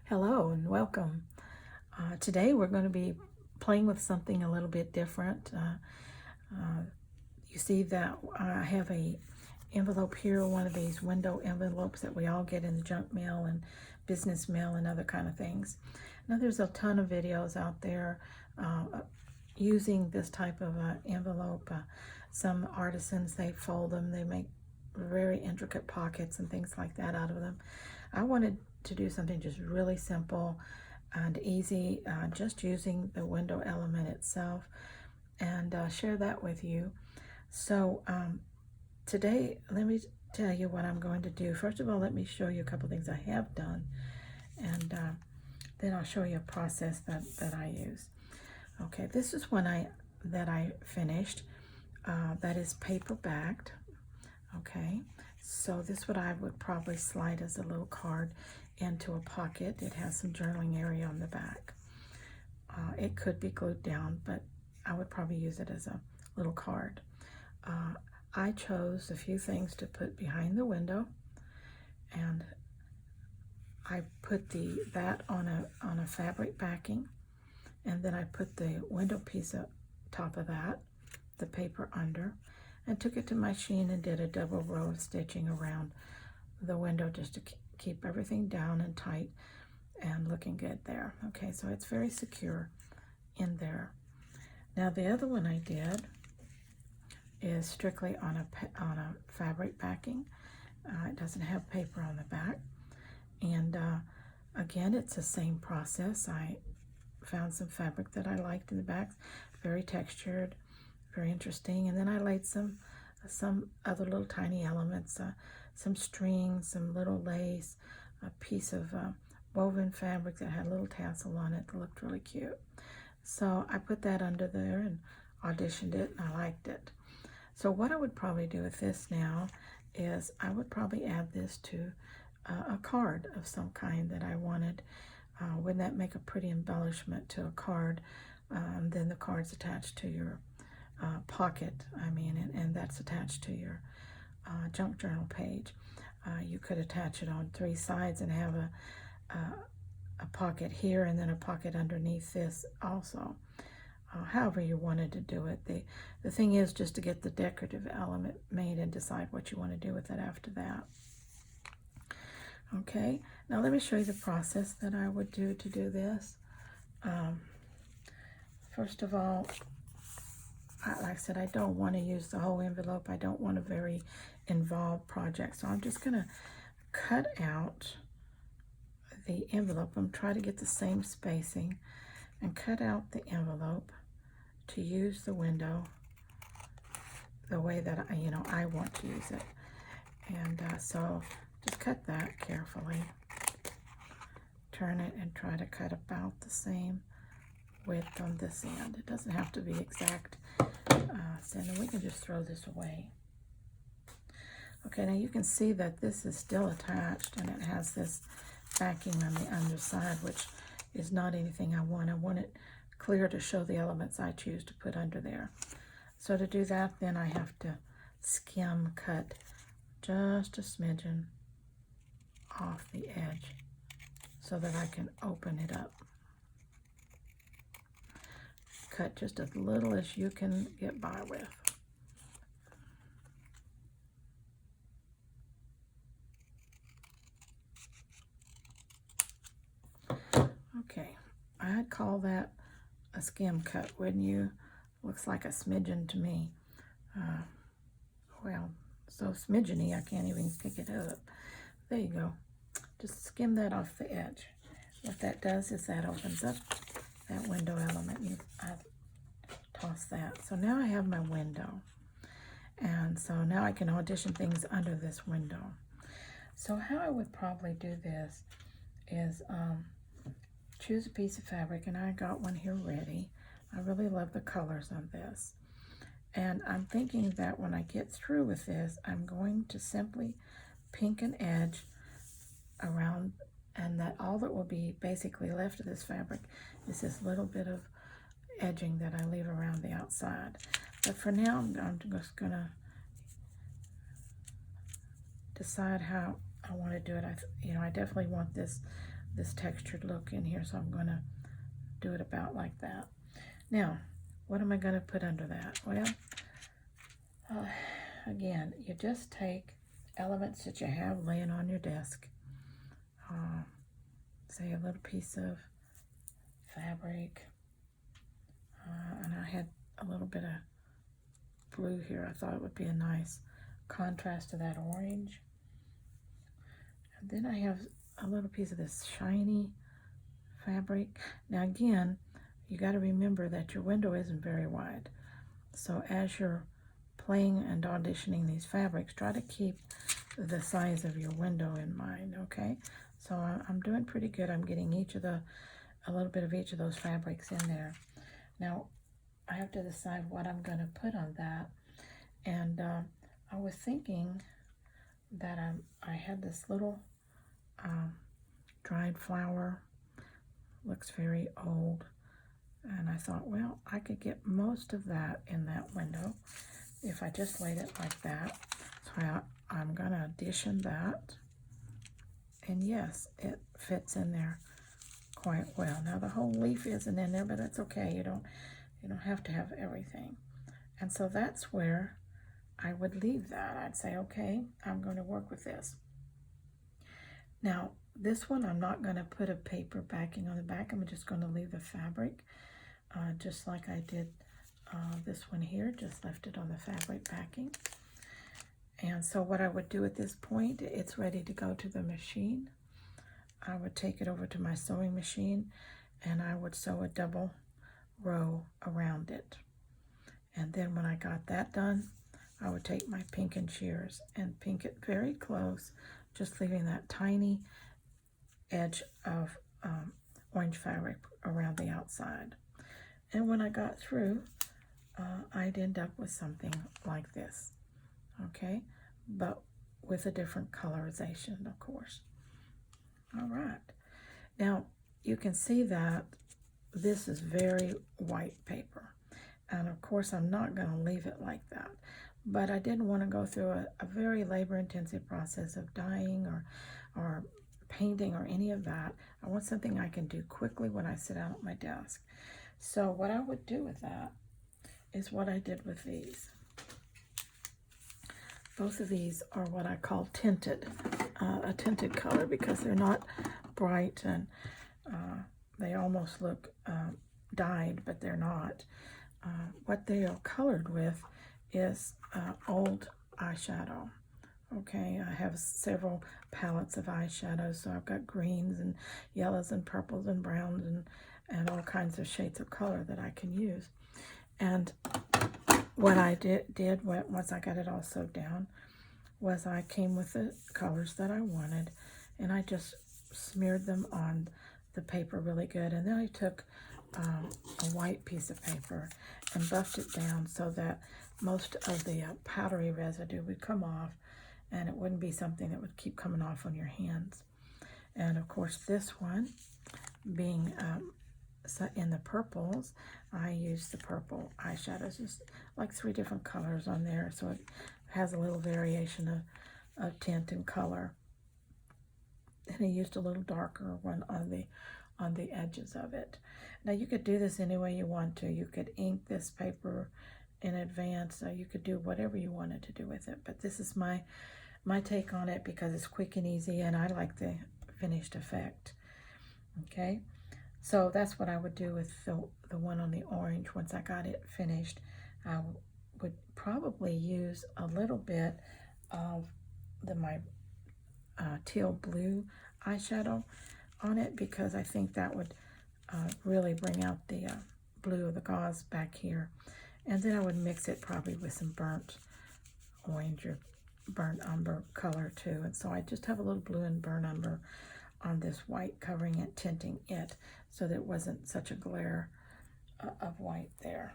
Hello and welcome. Today we're going to be playing with something a little bit different. You see that I have a envelope here, one of these window envelopes that we all get in the junk mail and business mail and other kind of things. Now there's a ton of videos out there using this type of envelope. Some artisans, they fold them, they make very intricate pockets and things like that out of them. I wanted to do something just really simple and easy, just using the window element itself, and share that with you. So today, let me tell you what I'm going to do. First of all, let me show you a couple things I have done, and then I'll show you a process that I use. Okay, this is one that I finished. That is paper backed. Okay, so this what I would probably slide as a little card into a pocket. It has some journaling area on the back. It could be glued down, but I would probably use it as a little card. I chose a few things to put behind the window, and I put that on a fabric backing, and then I put the window piece up top of that, the paper under, and took it to my machine and did a double row of stitching around the window just to keep everything down and tight and looking good there. Okay, so it's very secure in there. Now the other one I did is strictly on a fabric backing. It doesn't have paper on the back, and again, it's the same process. I found some fabric that I liked in the back, very textured, very interesting, and then I laid some other little tiny elements, some strings, some little lace, a piece of woven fabric that had a little tassel on it that looked really cute. So I put that under there and auditioned it, and I liked it. So what I would probably do with this now is I would probably add this to a card of some kind that I wanted. Wouldn't that make a pretty embellishment to a card? Then the card's attached to your pocket, and that's attached to your junk journal page. You could attach it on three sides and have a pocket here and then a pocket underneath this also. However you wanted to do it. The thing is just to get the decorative element made and decide what you want to do with it after that. Okay, now let me show you the process that I would do to do this. First of all, like I said, I don't want to use the whole envelope. I don't want a very involved project. So I'm just going to cut out the envelope. I'm trying to get the same spacing and cut out the envelope to use the window the way that I want to use it. And so just cut that carefully. Turn it and try to cut about the same width on this end. It doesn't have to be exact. So then we can just throw this away. Okay, now you can see that this is still attached, and it has this backing on the underside, which is not anything I want. I want it clear to show the elements I choose to put under there. So to do that, then I have to skim cut just a smidgen off the edge so that I can open it up. Cut just as little as you can get by with. Okay, I'd call that a skim cut, wouldn't you? Looks like a smidgen to me. Well, so smidgeny I can't even pick it up. There you go. Just skim that off the edge. What that does is that opens up that window element. I toss that. So now I have my window. And so now I can audition things under this window. So how I would probably do this is choose a piece of fabric, and I got one here ready. I really love the colors on this. And I'm thinking that when I get through with this, I'm going to simply pink an edge around, and that all that will be basically left of this fabric is this little bit of edging that I leave around the outside. But for now, I'm just gonna decide how I want to do it. I definitely want this textured look in here, so I'm going to do it about like that. Now, what am I going to put under that? Well, again, you just take elements that you have laying on your desk. Say a little piece of fabric, and I had a little bit of blue here. I thought it would be a nice contrast to that orange. And then I have a little piece of this shiny fabric. Now again, you got to remember that your window isn't very wide. So as you're playing and auditioning these fabrics, try to keep the size of your window in mind, okay? So I'm doing pretty good. I'm getting a little bit of each of those fabrics in there. Now, I have to decide what I'm going to put on that. And I was thinking that I had this little dried flower. Looks very old. And I thought, well, I could get most of that in that window if I just laid it like that. So I'm going to addition that. And yes, it fits in there quite well. Now the whole leaf isn't in there, but that's okay. You don't have to have everything. And so that's where I would leave that. I'd say, okay, I'm going to work with this. Now, this one, I'm not going to put a paper backing on the back. I'm just going to leave the fabric, just like I did this one here. Just left it on the fabric backing. And so what I would do at this point, it's ready to go to the machine. I would take it over to my sewing machine, and I would sew a double row around it. And then when I got that done, I would take my pinking shears and pink it very close, just leaving that tiny edge of orange fabric around the outside. And when I got through, I'd end up with something like this, okay? But with a different colorization, of course. All right. Now, you can see that this is very white paper. And of course, I'm not going to leave it like that. But I didn't want to go through a very labor-intensive process of dyeing or painting or any of that. I want something I can do quickly when I sit down at my desk. So what I would do with that is what I did with these. Both of these are what I call tinted, a tinted color, because they're not bright and they almost look dyed, but they're not. What they are colored with is old eyeshadow. Okay, I have several palettes of eyeshadows, so I've got greens and yellows and purples and browns and all kinds of shades of color that I can use. And what I did once I got it all sewed down was I came with the colors that I wanted, and I just smeared them on the paper really good. And then I took a white piece of paper and buffed it down so that most of the powdery residue would come off, and it wouldn't be something that would keep coming off on your hands. And of course, this one being in the purples, I used the purple eyeshadows, just like 3 different colors on there, so it has a little variation of tint and color. And I used a little darker one on the edges of it. Now you could do this any way you want to. You could ink this paper in advance, so you could do whatever you wanted to do with it. But this is my take on it because it's quick and easy, and I like the finished effect. Okay, so that's what I would do with the one on the orange. Once I got it finished, I would probably use a little bit of my teal blue eyeshadow on it, because I think that would really bring out the blue of the gauze back here. And then I would mix it probably with some burnt orange or burnt umber color too. And so I just have a little blue and burnt umber on this white, covering it, tinting it, so that it wasn't such a glare of white there.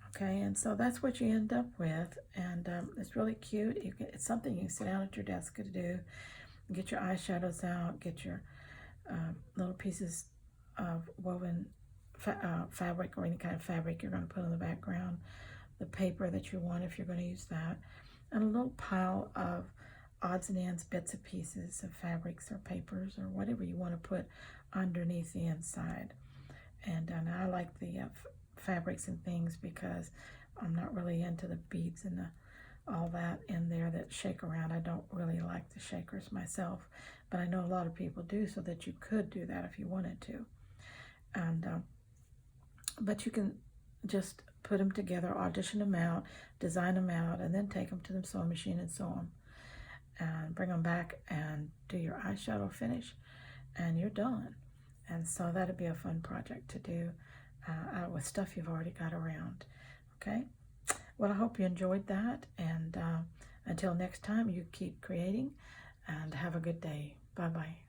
Okay, and so that's what you end up with, and it's really cute. It's something you can sit down at your desk to do. Get your eyeshadows out, get your little pieces of woven fabric or any kind of fabric you're going to put on the background, the paper that you want if you're going to use that, and a little pile of odds and ends, bits and pieces of fabrics or papers or whatever you want to put underneath the inside. And I like the fabrics and things because I'm not really into the beads and all that in there that shake around. I don't really like the shakers myself, but I know a lot of people do, so that you could do that if you wanted to. And but you can just put them together, audition them out, design them out, and then take them to the sewing machine and sew them, and bring them back and do your eyeshadow finish, and you're done. And so that'd be a fun project to do with stuff you've already got around. Okay, well, I hope you enjoyed that, and until next time, you keep creating and have a good day. Bye-bye.